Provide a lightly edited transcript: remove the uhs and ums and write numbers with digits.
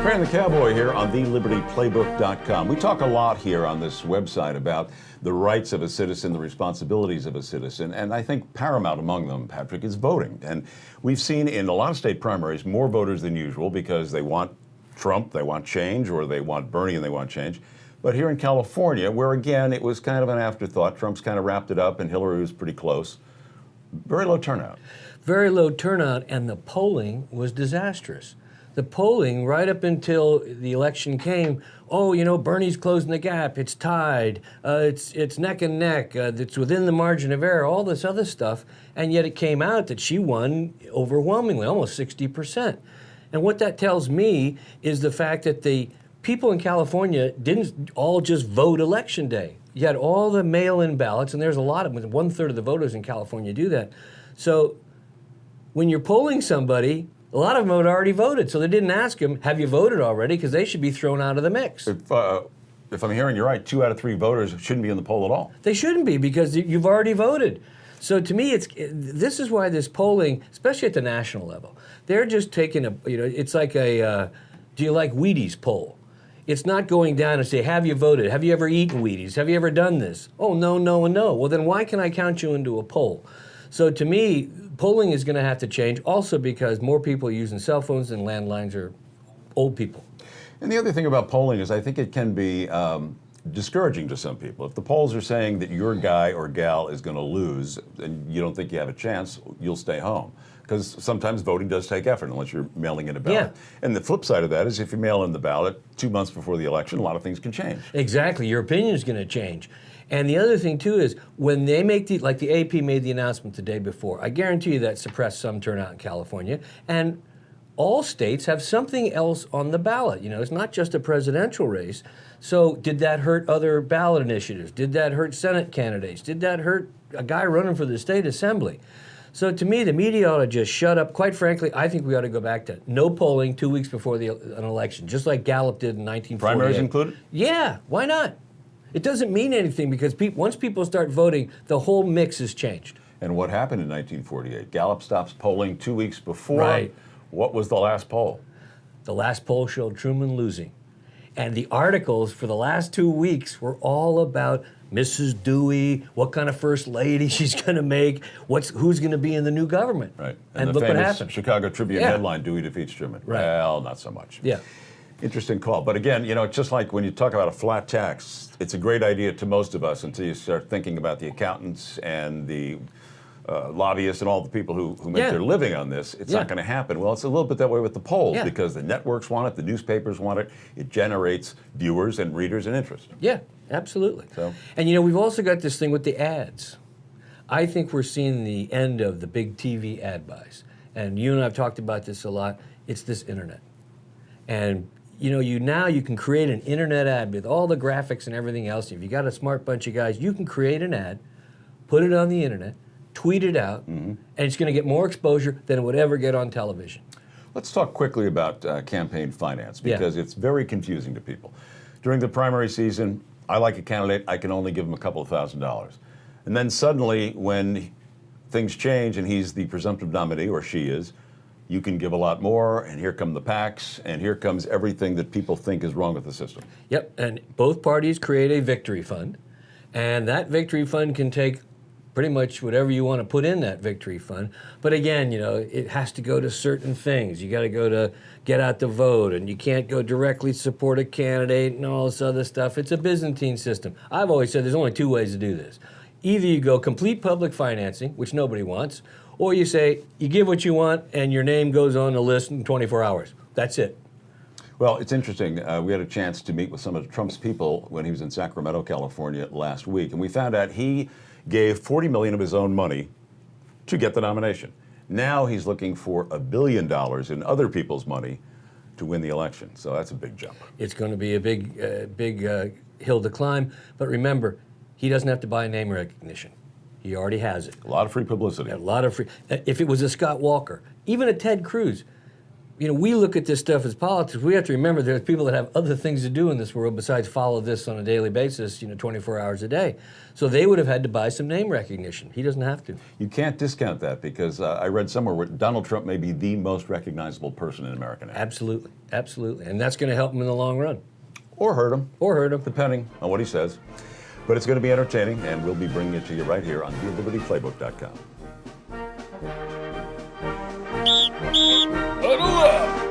Fran the Cowboy here on thelibertyplaybook.com. We talk a lot here on this website about the rights of a citizen, the responsibilities of a citizen, and I think paramount among them, Patrick, is voting. And we've seen in a lot of state primaries more voters than usual because they want Trump, they want change, or they want Bernie and they want change. But here in California, where again it was kind of an afterthought, Trump's kind of wrapped it up and Hillary was pretty close, very low turnout. Very low turnout, and the polling was disastrous. The polling, right up until the election came, oh, you know, Bernie's closing the gap, it's tied, it's neck and neck, it's within the margin of error, all this other stuff, and yet it came out that she won overwhelmingly, almost 60%. And what that tells me is the fact that the people in California didn't all just vote election day. You had all the mail-in ballots, and there's a lot of them, 1/3 of the voters in California do that. So when you're polling somebody, a lot of them had already voted, so they didn't ask them, have you voted already? Because they should be thrown out of the mix. If I'm hearing you right, 2 out of 3 voters shouldn't be in the poll at all. They shouldn't be because you've already voted. So to me, this is why this polling, especially at the national level, they're just taking it's like a, do you like Wheaties poll? It's not going down and say, have you voted? Have you ever eaten Wheaties? Have you ever done this? Oh, no, no, and no. Well, then why can I count you into a poll? So to me, polling is going to have to change also because more people are using cell phones and landlines are old people. And the other thing about polling is I think it can be discouraging to some people. If the polls are saying that your guy or gal is going to lose and you don't think you have a chance, you'll stay home. Because sometimes voting does take effort unless you're mailing in a ballot. Yeah. And the flip side of that is if you mail in the ballot 2 months before the election, a lot of things can change. Exactly. Your opinion is going to change. And the other thing, too, is when they make like the AP made the announcement the day before, I guarantee you that suppressed some turnout in California. And all states have something else on the ballot. You know, it's not just a presidential race. So did that hurt other ballot initiatives? Did that hurt Senate candidates? Did that hurt a guy running for the state assembly? So to me, the media ought to just shut up. Quite frankly, I think we ought to go back to no polling 2 weeks before an election, just like Gallup did in 1948. Primaries included? Yeah, why not? It doesn't mean anything because once people start voting, the whole mix has changed. And what happened in 1948? Gallup stops polling 2 weeks before. Right. What was the last poll? The last poll showed Truman losing. And the articles for the last 2 weeks were all about Mrs. Dewey, what kind of first lady she's going to make, who's going to be in the new government. Right. And the look what famous happened. Chicago Tribune headline, Dewey defeats Truman. Right. Well, not so much. Yeah. Interesting call. But again, you know, it's just like when you talk about a flat tax, it's a great idea to most of us until you start thinking about the accountants and the lobbyists and all the people who make their living on this. It's not going to happen. Well, it's a little bit that way with the polls because the networks want it, the newspapers want it. It generates viewers and readers and interest. Yeah, absolutely. So. And you know, we've also got this thing with the ads. I think we're seeing the end of the big TV ad buys. And you and I have talked about this a lot. It's this internet. And you know, now you can create an internet ad with all the graphics and everything else. If you got a smart bunch of guys, you can create an ad, put it on the internet, tweet it out, and it's going to get more exposure than it would ever get on television. Let's talk quickly about campaign finance because it's very confusing to people. During the primary season, I like a candidate, I can only give him a couple of $1,000s. And then suddenly, when things change and he's the presumptive nominee, or she is, you can give a lot more, and here come the PACs, and here comes everything that people think is wrong with the system. Yep, and both parties create a victory fund, and that victory fund can take pretty much whatever you want to put in that victory fund. But again, you know, it has to go to certain things. You got to go to get out the vote, and you can't go directly support a candidate and all this other stuff. It's a Byzantine system. I've always said there's only 2 ways to do this. Either you go complete public financing, which nobody wants, or you say you give what you want and your name goes on the list in 24 hours. That's it. Well, it's interesting. We had a chance to meet with some of Trump's people when he was in Sacramento, California last week, and we found out he gave $40 million of his own money to get the nomination. Now he's looking for $1 billion in other people's money to win the election. So that's a big jump. It's going to be a big hill to climb. But remember, he doesn't have to buy name recognition. He already has it. A lot of free publicity. A lot of free. If it was a Scott Walker, even a Ted Cruz, we look at this stuff as politics. We have to remember there's people that have other things to do in this world besides follow this on a daily basis, 24 hours a day. So they would have had to buy some name recognition. He doesn't have to. You can't discount that because I read somewhere where Donald Trump may be the most recognizable person in America now. Absolutely, absolutely. And that's going to help him in the long run. Or hurt him. Or hurt him. Depending on what he says. But it's going to be entertaining, and we'll be bringing it to you right here on TheLibertyPlaybook.com. Huddle up!